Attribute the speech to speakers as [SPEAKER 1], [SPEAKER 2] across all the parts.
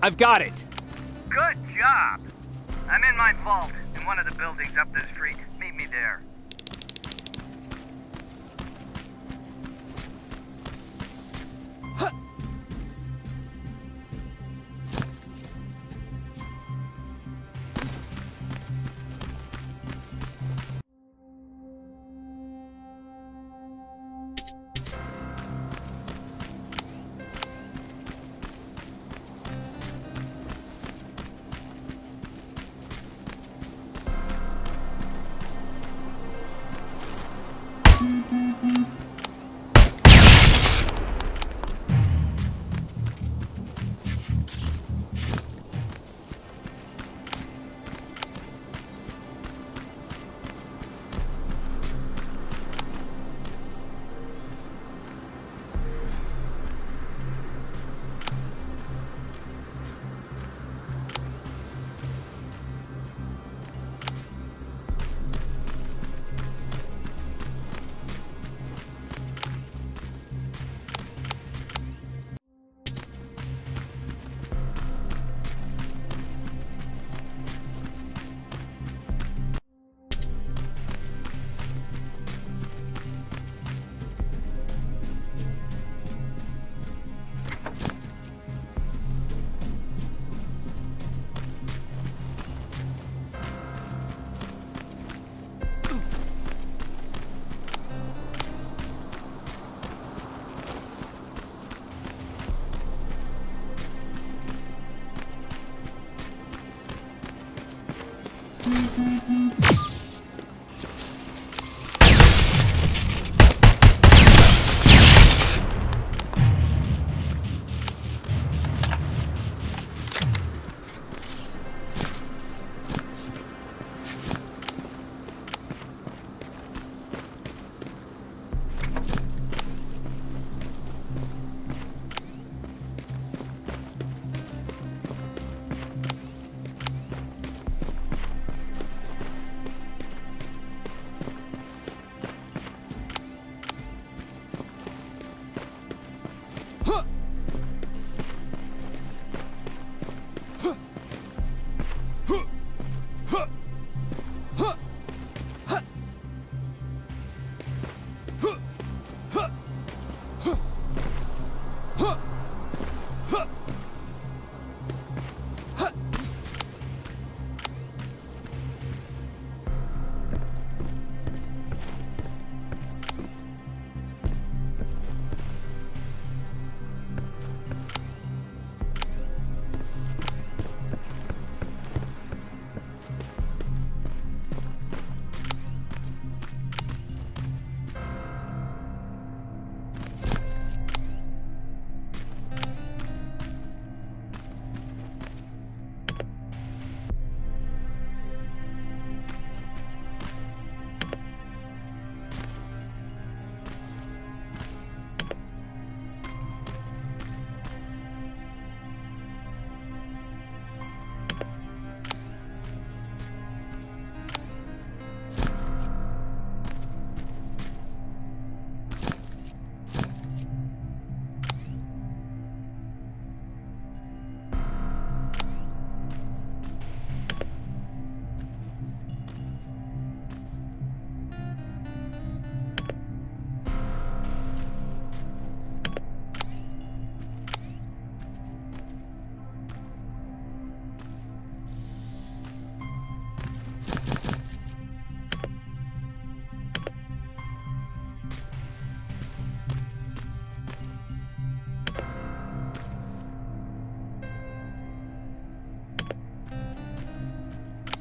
[SPEAKER 1] I've got it.
[SPEAKER 2] Good job. I'm in my vault in one of the buildings up the street. Meet me there.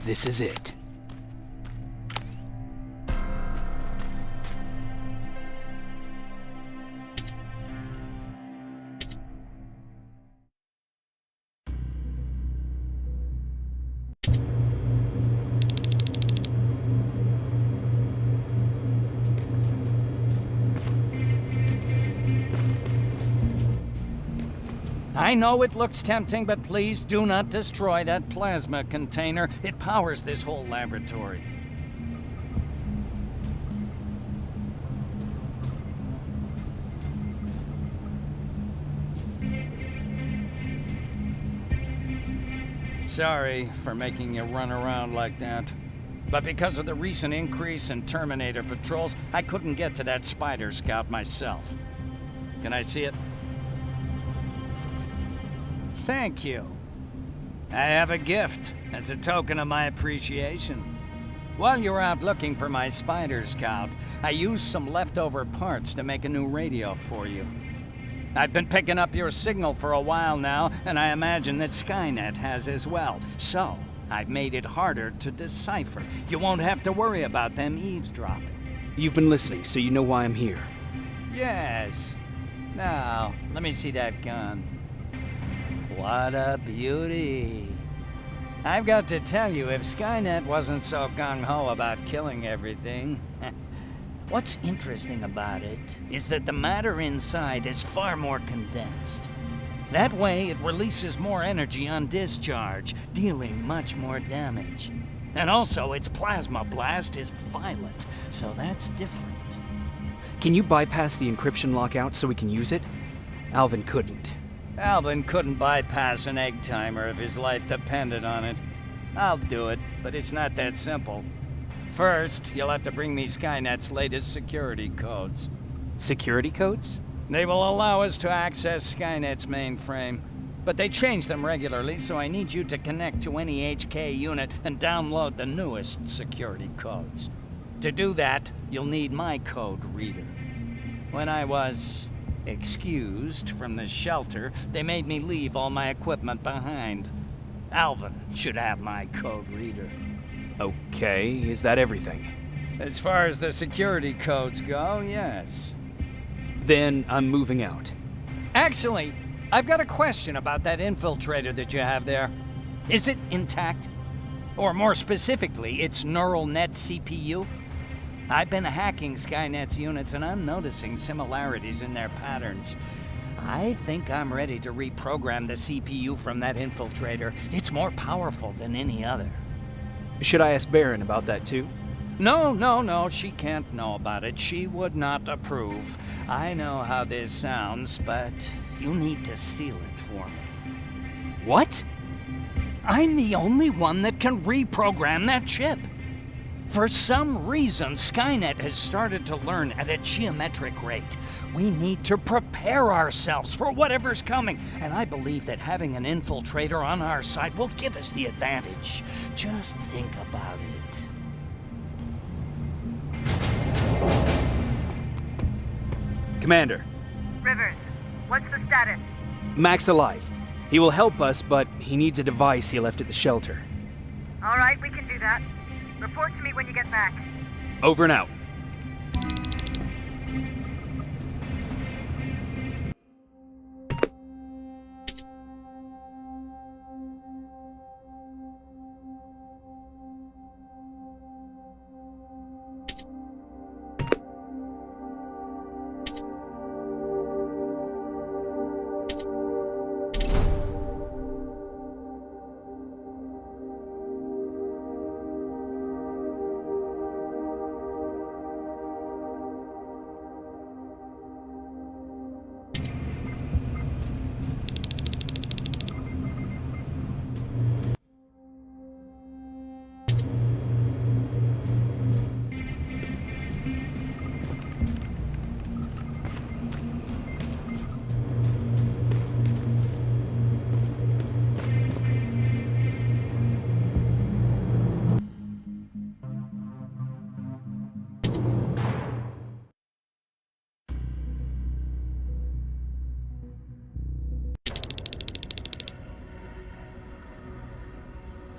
[SPEAKER 1] This is it. I know it looks tempting, but please do not destroy that plasma container. It powers this whole laboratory. Sorry for making you run around like that. But because of the recent increase in Terminator patrols, I couldn't get to that Spider Scout myself. Can I see it? Thank you. I have a gift as a token of my appreciation. While you were out looking for my Spider Scout, I used some leftover parts to make a new radio for you. I've been picking up your signal for a while now, and I imagine that Skynet has as well. So, I've made it harder to decipher. You won't have to worry about them eavesdropping.
[SPEAKER 3] You've been listening, so you know why I'm here.
[SPEAKER 1] Yes. Now, let me see that gun. What a beauty. I've got to tell you, if Skynet wasn't so gung-ho about killing everything... What's interesting about it is that the matter inside is far more condensed. That way, it releases more energy on discharge, dealing much more damage. And also, its plasma blast is violent, so that's different.
[SPEAKER 3] Can you bypass the encryption lockout so we can use it? Alvin couldn't.
[SPEAKER 1] Alvin couldn't bypass an egg timer if his life depended on it. I'll do it, but it's not that simple. First, you'll have to bring me Skynet's latest security codes.
[SPEAKER 3] Security codes?
[SPEAKER 1] They will allow us to access Skynet's mainframe. But they change them regularly, so I need you to connect to any HK unit and download the newest security codes. To do that, you'll need my code reader. When I was excused from the shelter, they made me leave all my equipment behind. Alvin should have my code reader.
[SPEAKER 3] Okay, is that everything?
[SPEAKER 1] As far as the security codes go, yes.
[SPEAKER 3] Then I'm moving out.
[SPEAKER 1] Actually, I've got a question about that infiltrator that you have there. Is it intact? Or more specifically, its neural net CPU? I've been hacking Skynet's units and I'm noticing similarities in their patterns. I think I'm ready to reprogram the CPU from that infiltrator. It's more powerful than any other.
[SPEAKER 3] Should I ask Baron about that too?
[SPEAKER 1] No, she can't know about it. She would not approve. I know how this sounds, but you need to steal it for me.
[SPEAKER 3] What?
[SPEAKER 1] I'm the only one that can reprogram that chip. For some reason, Skynet has started to learn at a geometric rate. We need to prepare ourselves for whatever's coming, and I believe that having an infiltrator on our side will give us the advantage. Just think about it.
[SPEAKER 3] Commander,
[SPEAKER 2] Rivers, what's the status?
[SPEAKER 3] Mac's alive. He will help us, but he needs a device he left at the shelter.
[SPEAKER 2] All right, we can do that. Report to me when you get back.
[SPEAKER 3] Over and out.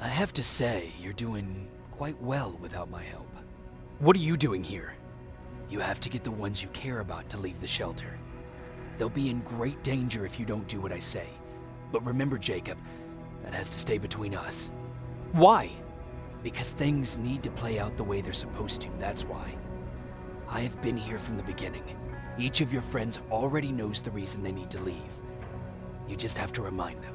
[SPEAKER 3] I have to say, you're doing quite well without my help. What are you doing here? You have to get the ones you care about to leave the shelter. They'll be in great danger if you don't do what I say. But remember, Jacob, that has to stay between us. Why? Because things need to play out the way they're supposed to, that's why. I have been here from the beginning. Each of your friends already knows the reason they need to leave. You just have to remind them.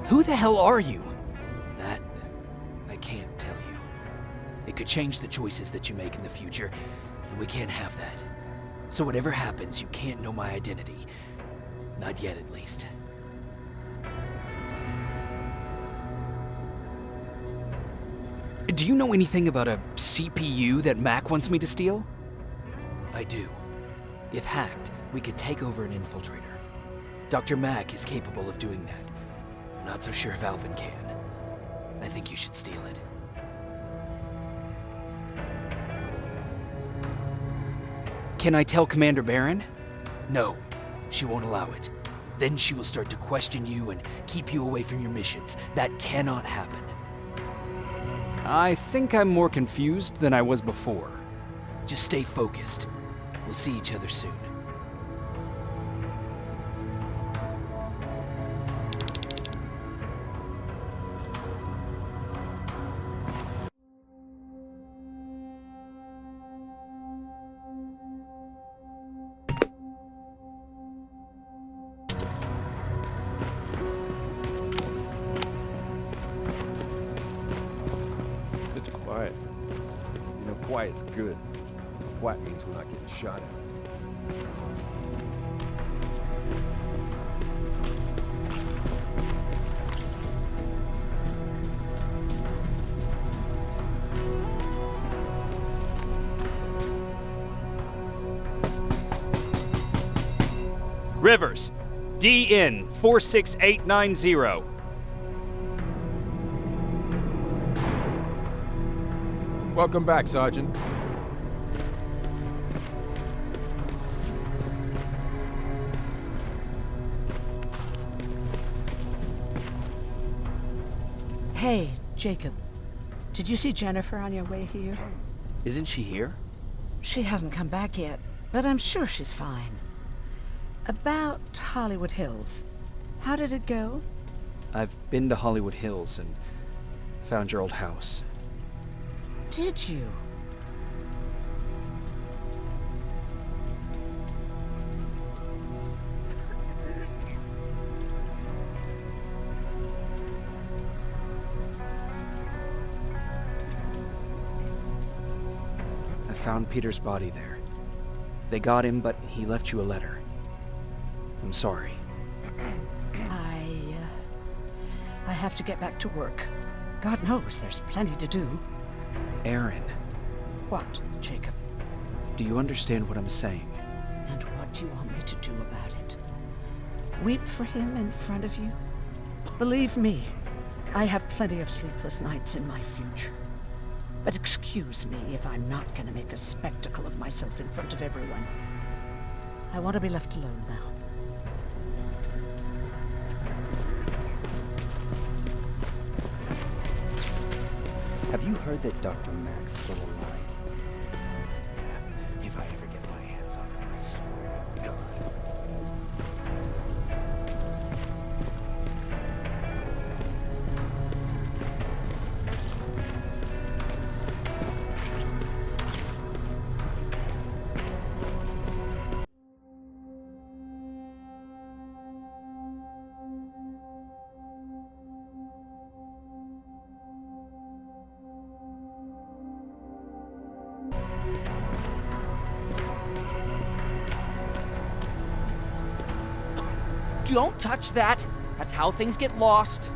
[SPEAKER 3] Who the hell are you? could change the choices that you make in the future, and we can't have that. So whatever happens, you can't know my identity. Not yet, at least. Do you know anything about a CPU that Mac wants me to steal? I do. If hacked, we could take over an infiltrator. Dr. Mac is capable of doing that. I'm not so sure if Alvin can. I think you should steal it. Can I tell Commander Barron? No, she won't allow it. Then she will start to question you and keep you away from your missions. That cannot happen. I think I'm more confused than I was before. Just stay focused. We'll see each other soon.
[SPEAKER 4] It's quiet. You know, quiet's good. Quiet means we're not getting shot at.
[SPEAKER 5] Rivers, DN 46890.
[SPEAKER 4] Welcome back, Sergeant.
[SPEAKER 6] Hey, Jacob. Did you see Jennifer on your way here?
[SPEAKER 3] Isn't she here?
[SPEAKER 6] She hasn't come back yet, but I'm sure she's fine. About Hollywood Hills. How did it go?
[SPEAKER 3] I've been to Hollywood Hills and found your old house.
[SPEAKER 6] Did you?
[SPEAKER 3] I found Peter's body there. They got him, but he left you a letter. I'm sorry.
[SPEAKER 6] I have to get back to work. God knows there's plenty to do.
[SPEAKER 3] Aaron,
[SPEAKER 6] What, Jacob?
[SPEAKER 3] do you understand what I'm saying?
[SPEAKER 6] And what do you want me to do about it? Weep for him in front of you? Believe me, I have plenty of sleepless nights in my future. But excuse me if I'm not gonna make a spectacle of myself in front of everyone. I want to be left alone now.
[SPEAKER 7] Have you heard that Dr. Mac's still alive? If I ever get my hands on him, I swear to God.
[SPEAKER 8] Don't touch that! That's how things get lost.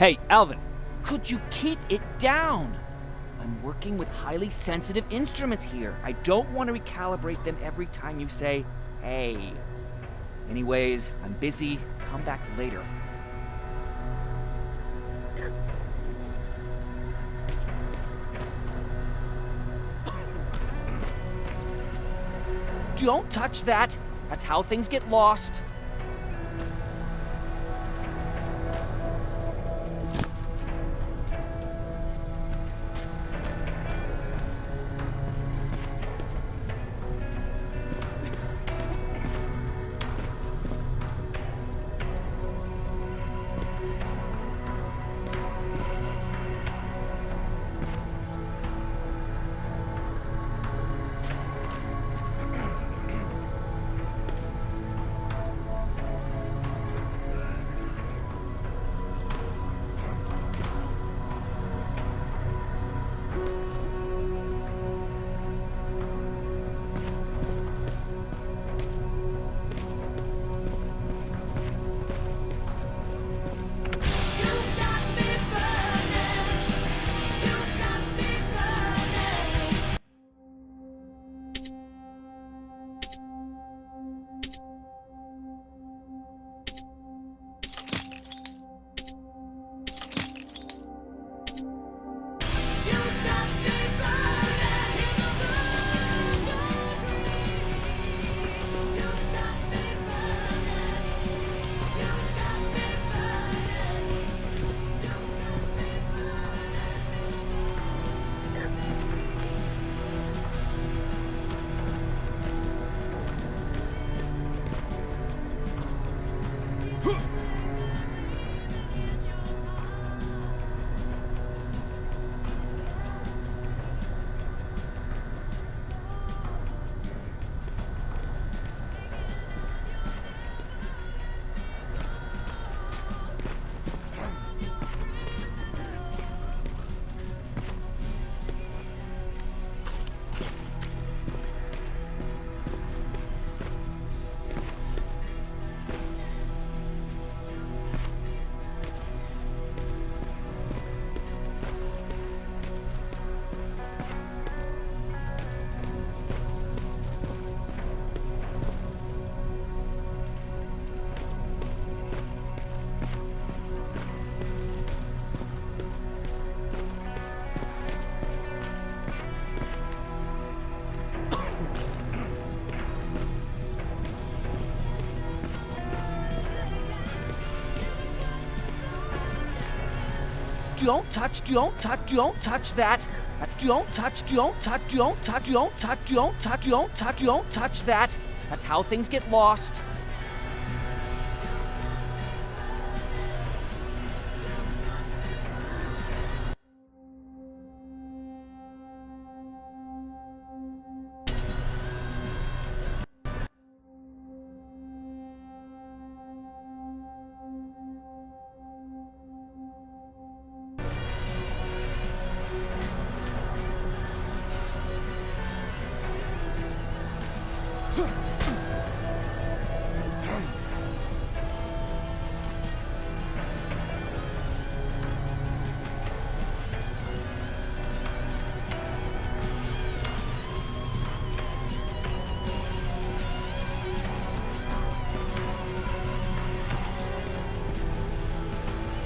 [SPEAKER 5] Hey, Alvin.
[SPEAKER 8] Could you keep it down? I'm working with highly sensitive instruments here. I don't want to recalibrate them every time you say, hey. Anyways, I'm busy. Come back later. Don't touch that. That's how things get lost. Don't touch that. Don't touch that. That's how things get lost.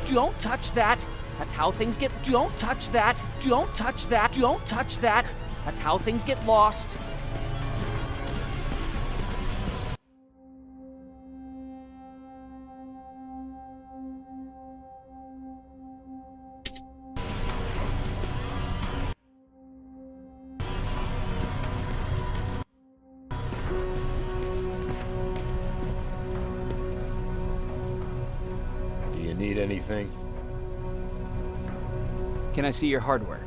[SPEAKER 8] Don't touch that. That's how things get. Don't touch that. Don't touch that. Don't touch that. That's how things get lost.
[SPEAKER 4] Do you need anything?
[SPEAKER 5] Can I see your hardware?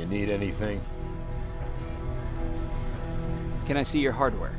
[SPEAKER 4] you need anything?
[SPEAKER 5] Can I see your hardware?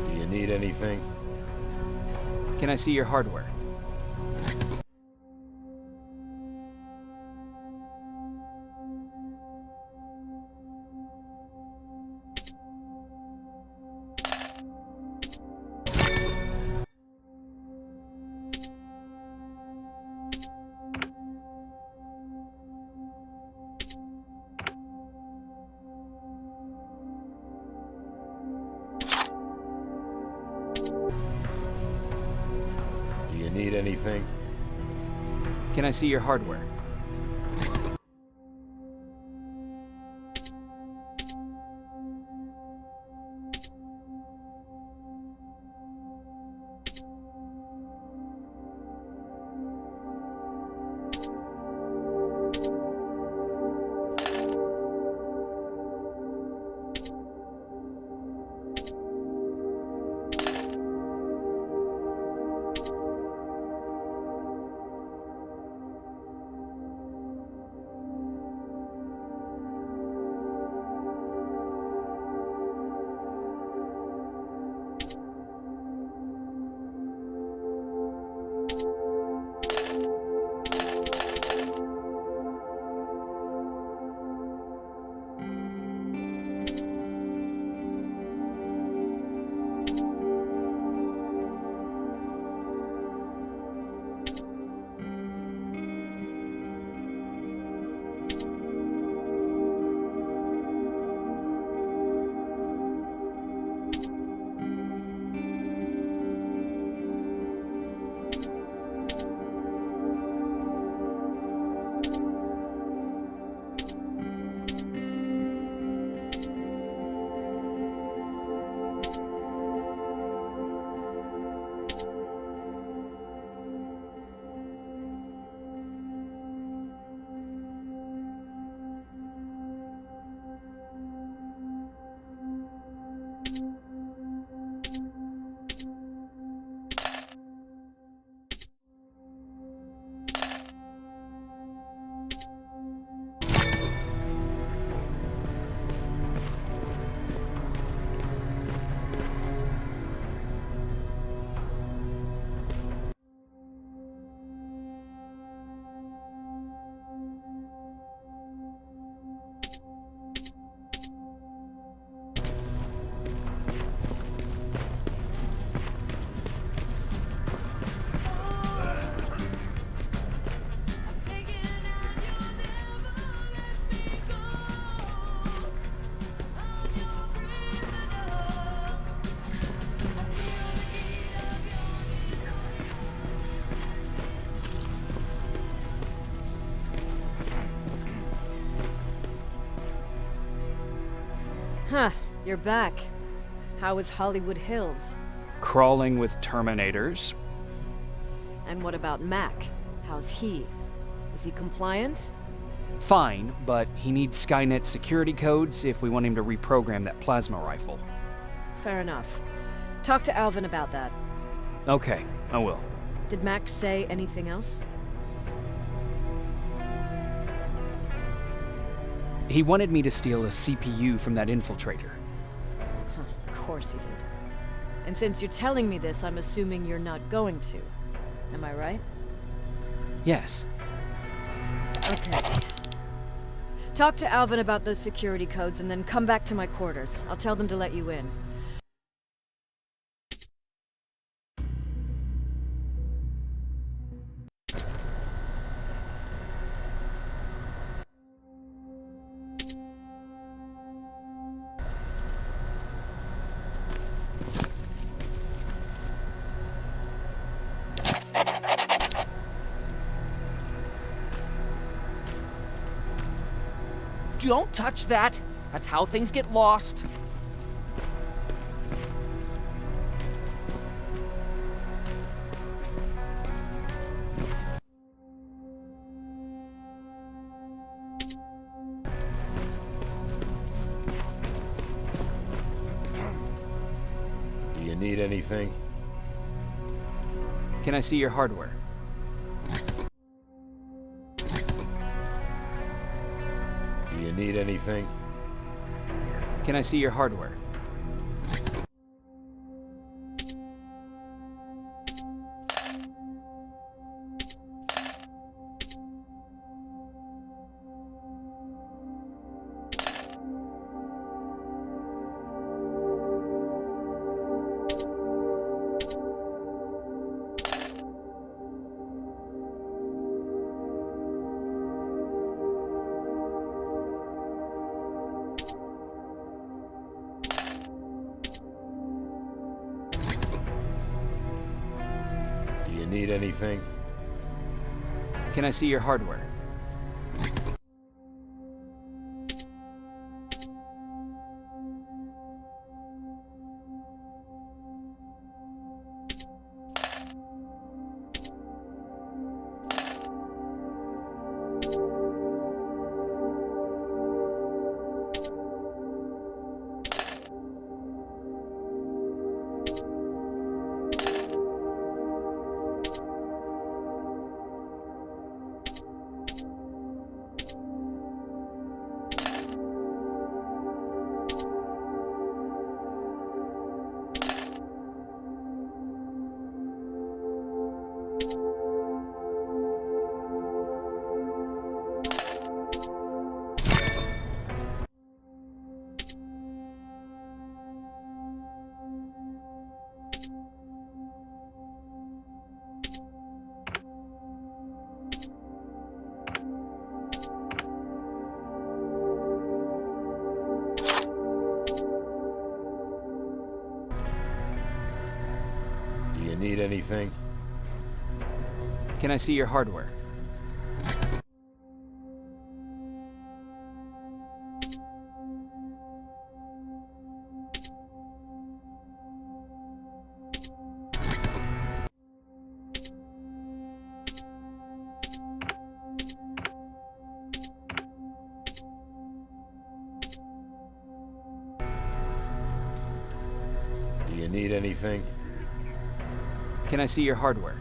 [SPEAKER 4] Do you need anything?
[SPEAKER 5] Can I see your hardware?
[SPEAKER 4] Do you need anything?
[SPEAKER 5] Can I see your hardware?
[SPEAKER 9] Huh, you're back. How was Hollywood Hills?
[SPEAKER 5] Crawling with Terminators.
[SPEAKER 9] And what about Mac? How's he? Is he compliant?
[SPEAKER 5] Fine, but he needs Skynet security codes if we want him to reprogram that plasma rifle.
[SPEAKER 9] Fair enough. Talk to Alvin about that.
[SPEAKER 5] Okay, I will.
[SPEAKER 9] Did Mac say anything else?
[SPEAKER 5] He wanted me to steal a CPU from that infiltrator.
[SPEAKER 9] Huh, of course he did. And since you're telling me this, I'm assuming you're not going to. Am I right?
[SPEAKER 5] Yes.
[SPEAKER 9] Okay. Talk to Alvin about those security codes and then come back to my quarters. I'll tell them to let you in.
[SPEAKER 8] Don't touch that. That's how things get lost.
[SPEAKER 4] Do you need anything?
[SPEAKER 5] Can I see your hardware?
[SPEAKER 4] Do you need anything?
[SPEAKER 5] Can I see your hardware?
[SPEAKER 4] Do you need anything?
[SPEAKER 5] Can I see your hardware?
[SPEAKER 4] Do you need anything?
[SPEAKER 5] Can I see your hardware?
[SPEAKER 4] Do you need anything?
[SPEAKER 5] Can I see your hardware?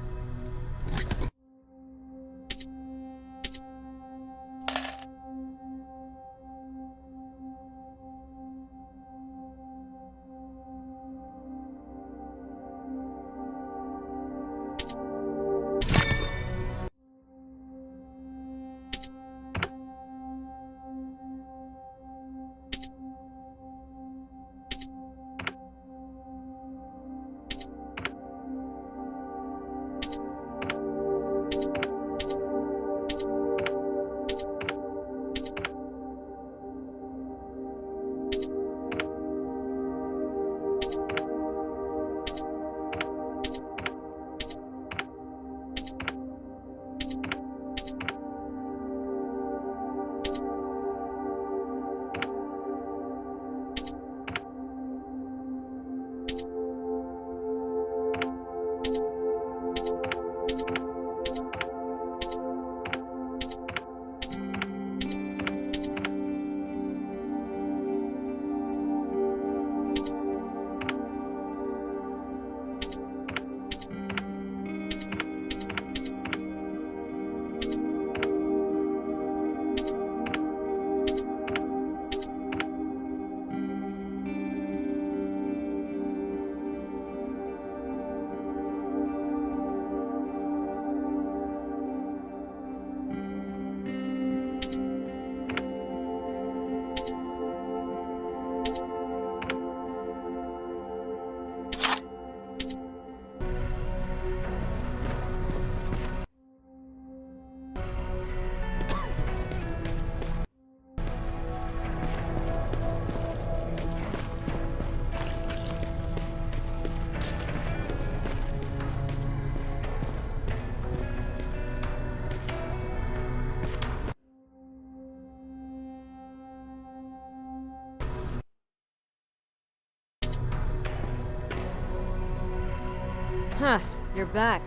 [SPEAKER 9] Huh, you're back.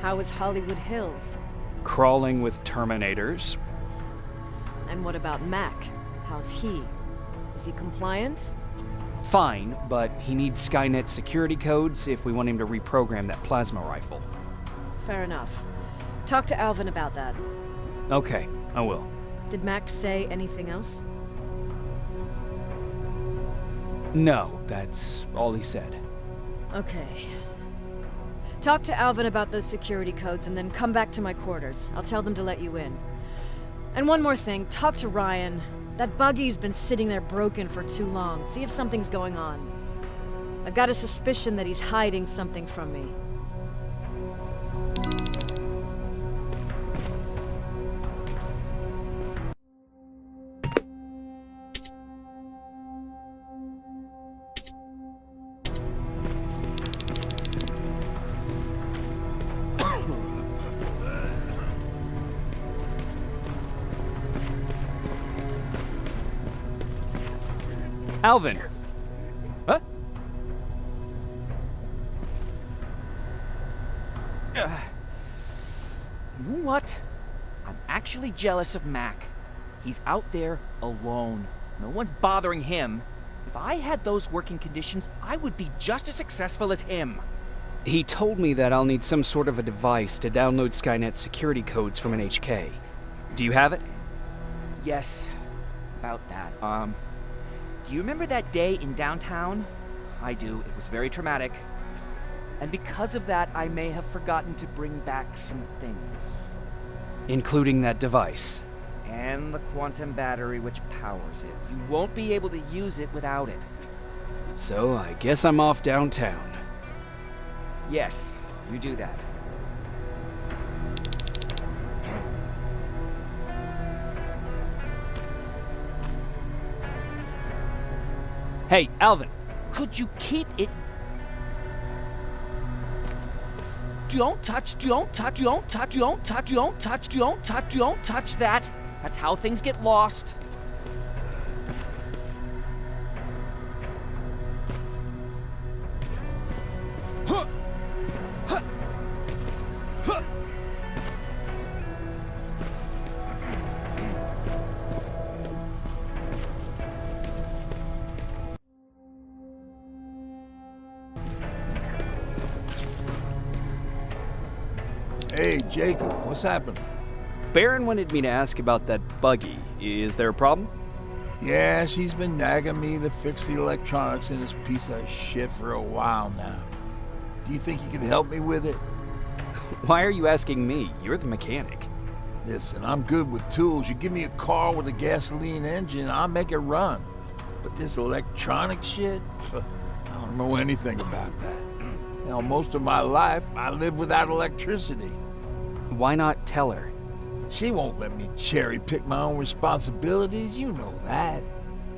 [SPEAKER 9] How was Hollywood Hills?
[SPEAKER 5] Crawling with Terminators.
[SPEAKER 9] And what about Mac? How's he? Is he compliant?
[SPEAKER 5] Fine, but he needs Skynet security codes if we want him to reprogram that plasma rifle.
[SPEAKER 9] Fair enough. Talk to Alvin about that.
[SPEAKER 5] Okay, I will.
[SPEAKER 9] Did Mac say anything else?
[SPEAKER 5] No, that's all he said.
[SPEAKER 9] Okay. Talk to Alvin about those security codes and then come back to my quarters. I'll tell them to let you in. And one more thing, talk to Ryan. That buggy's been sitting there broken for too long. See if something's going on. I've got a suspicion that he's hiding something from me.
[SPEAKER 5] Alvin! Huh?
[SPEAKER 8] You know what? I'm actually jealous of Mac. He's out there alone. No one's bothering him. If I had those working conditions, I would be just as successful as him.
[SPEAKER 5] He told me that I'll need some sort of a device to download Skynet security codes from an HK. Do you have it?
[SPEAKER 8] Yes, about that. Do you remember that day in downtown? I do. It was very traumatic. And because of that, I may have forgotten to bring back some things.
[SPEAKER 5] Including that device.
[SPEAKER 8] And the quantum battery which powers it. You won't be able to use it without it.
[SPEAKER 5] So I guess I'm off downtown.
[SPEAKER 8] Yes, you do that.
[SPEAKER 5] Hey, Alvin!
[SPEAKER 8] Could you keep it? Don't touch that. That's how things get lost.
[SPEAKER 10] Hey, Jacob, what's happening?
[SPEAKER 5] Baron wanted me to ask about that buggy. Is there a problem?
[SPEAKER 10] Yeah, she's been nagging me to fix the electronics in this piece of shit for a while now. Do you think you can help me with it?
[SPEAKER 5] Why are you asking me? You're the mechanic.
[SPEAKER 10] Listen, I'm good with tools. You give me a car with a gasoline engine, I'll make it run. But this electronic shit, I don't know anything about that. You know, most of my life, I lived without electricity.
[SPEAKER 5] Why not tell her?
[SPEAKER 10] She won't let me cherry-pick my own responsibilities, you know that.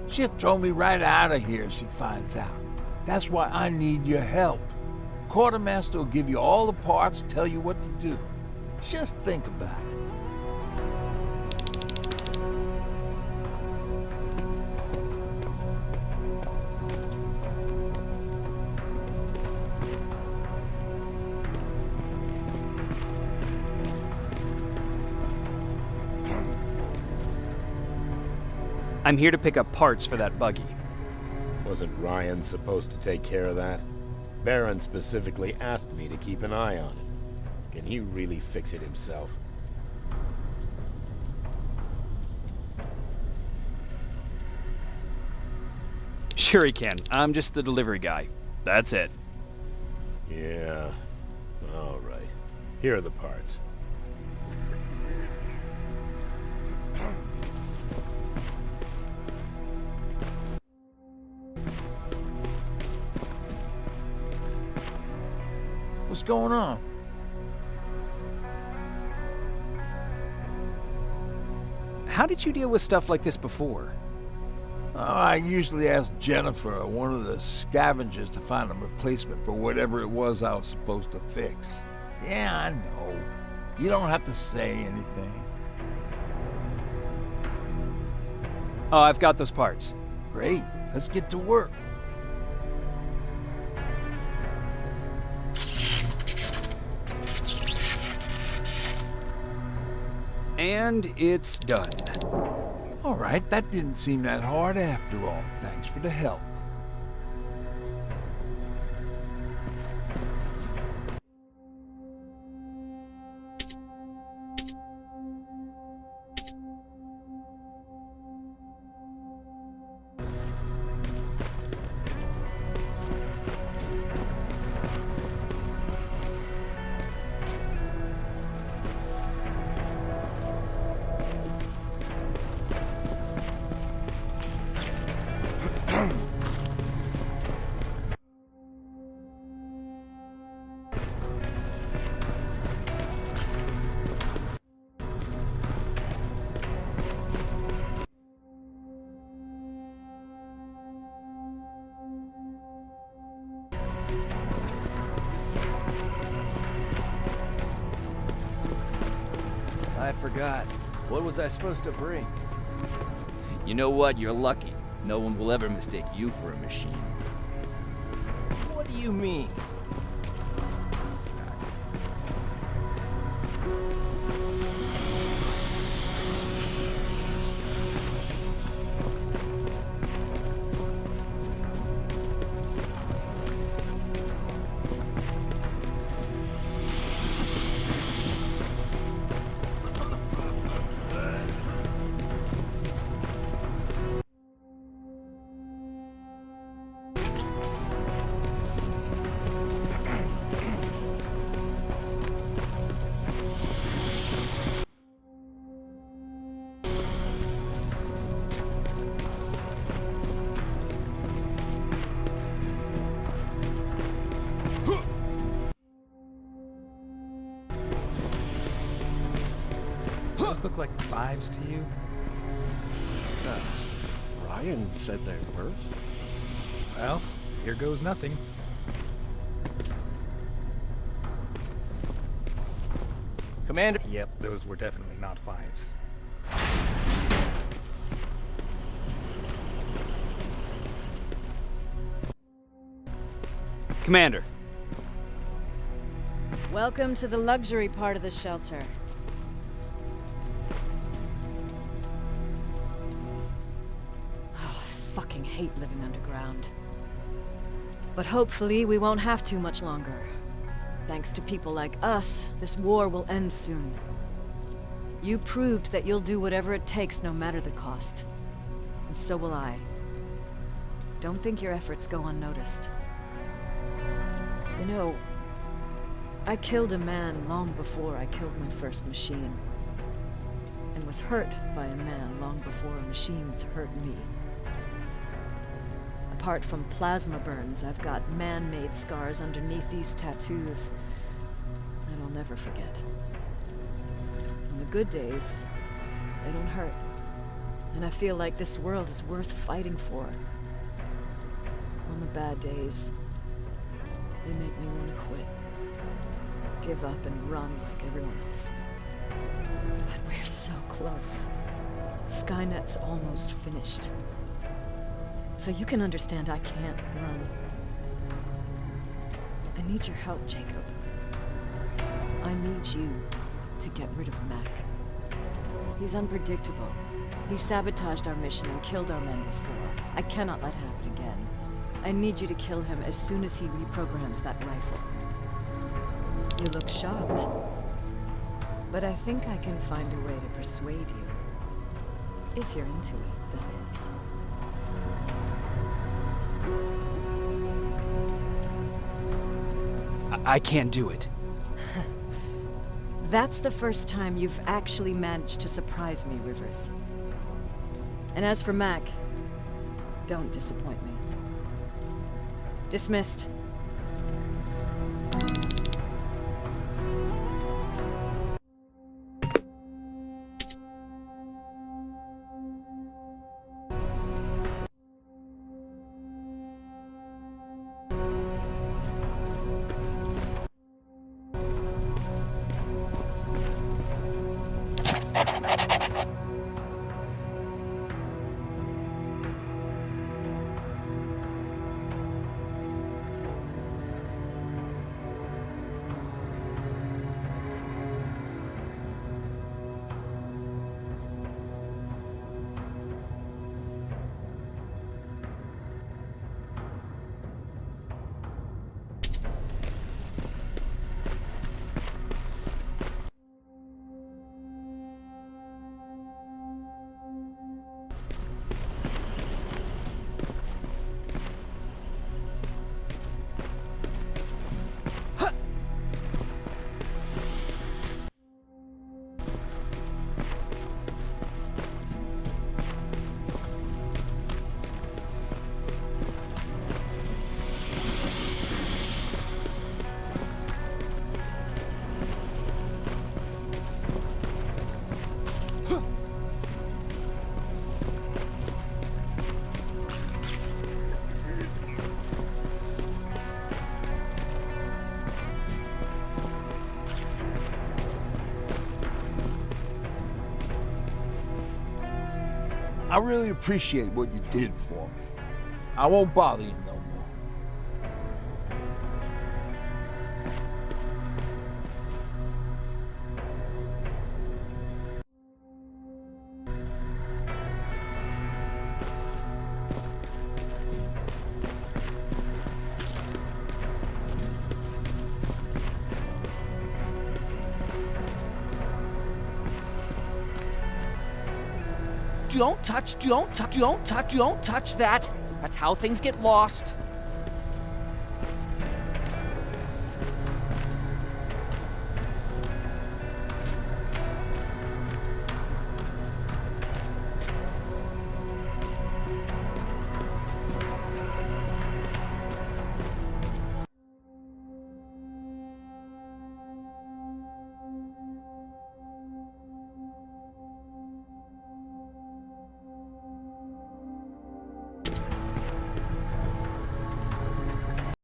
[SPEAKER 10] She'll throw me right out of here if she finds out. That's why I need your help. Quartermaster will give you all the parts, tell you what to do. Just think about it.
[SPEAKER 5] I'm here to pick up parts for that buggy.
[SPEAKER 11] Wasn't Ryan supposed to take care of that? Baron specifically asked me to keep an eye on it. Can he really fix it himself?
[SPEAKER 5] Sure he can. I'm just the delivery guy. That's it.
[SPEAKER 11] Yeah. All right. Here are the parts.
[SPEAKER 10] What's going on?
[SPEAKER 5] How did you deal with stuff like this before?
[SPEAKER 10] I usually ask Jennifer or one of the scavengers to find a replacement for whatever it was I was supposed to fix. Yeah, I know. You don't have to say anything.
[SPEAKER 5] Oh, I've got those parts.
[SPEAKER 10] Great. Let's get to work.
[SPEAKER 5] And it's done.
[SPEAKER 10] All right, that didn't seem that hard after all. Thanks for the help.
[SPEAKER 7] I forgot. What was I supposed to bring?
[SPEAKER 8] You know what? You're lucky. No one will ever mistake you for a machine.
[SPEAKER 7] What do you mean?
[SPEAKER 12] Those look like 5s to you?
[SPEAKER 7] Ryan said they were.
[SPEAKER 12] Well, here goes nothing.
[SPEAKER 7] Commander.
[SPEAKER 12] Yep, those were definitely not 5s.
[SPEAKER 5] Commander.
[SPEAKER 9] Welcome to the luxury part of the shelter. Oh, I fucking hate living underground. But hopefully we won't have to much longer. Thanks to people like us, this war will end soon. You proved that you'll do whatever it takes no matter the cost. And so will I. Don't think your efforts go unnoticed. You know, I killed a man long before I killed my first machine. And was hurt by a man long before machines hurt me. Apart from plasma burns, I've got man-made scars underneath these tattoos that I'll never forget. On the good days, they don't hurt. And I feel like this world is worth fighting for. On the bad days, they make me want to quit. Give up and run like everyone else. But we're so close. Skynet's almost finished. So you can understand I can't run. I need your help, Jacob. I need you to get rid of Mac. He's unpredictable. He sabotaged our mission and killed our men before. I cannot let it happen again. I need you to kill him as soon as he reprograms that rifle. You look shocked. But I think I can find a way to persuade you. If you're into it, that is.
[SPEAKER 5] I can't do it.
[SPEAKER 9] That's the first time you've actually managed to surprise me, Rivers. And as for Mac, don't disappoint me. Dismissed.
[SPEAKER 10] I really appreciate what you did for me. I won't bother you no more.
[SPEAKER 8] Don't touch that. That's how things get lost.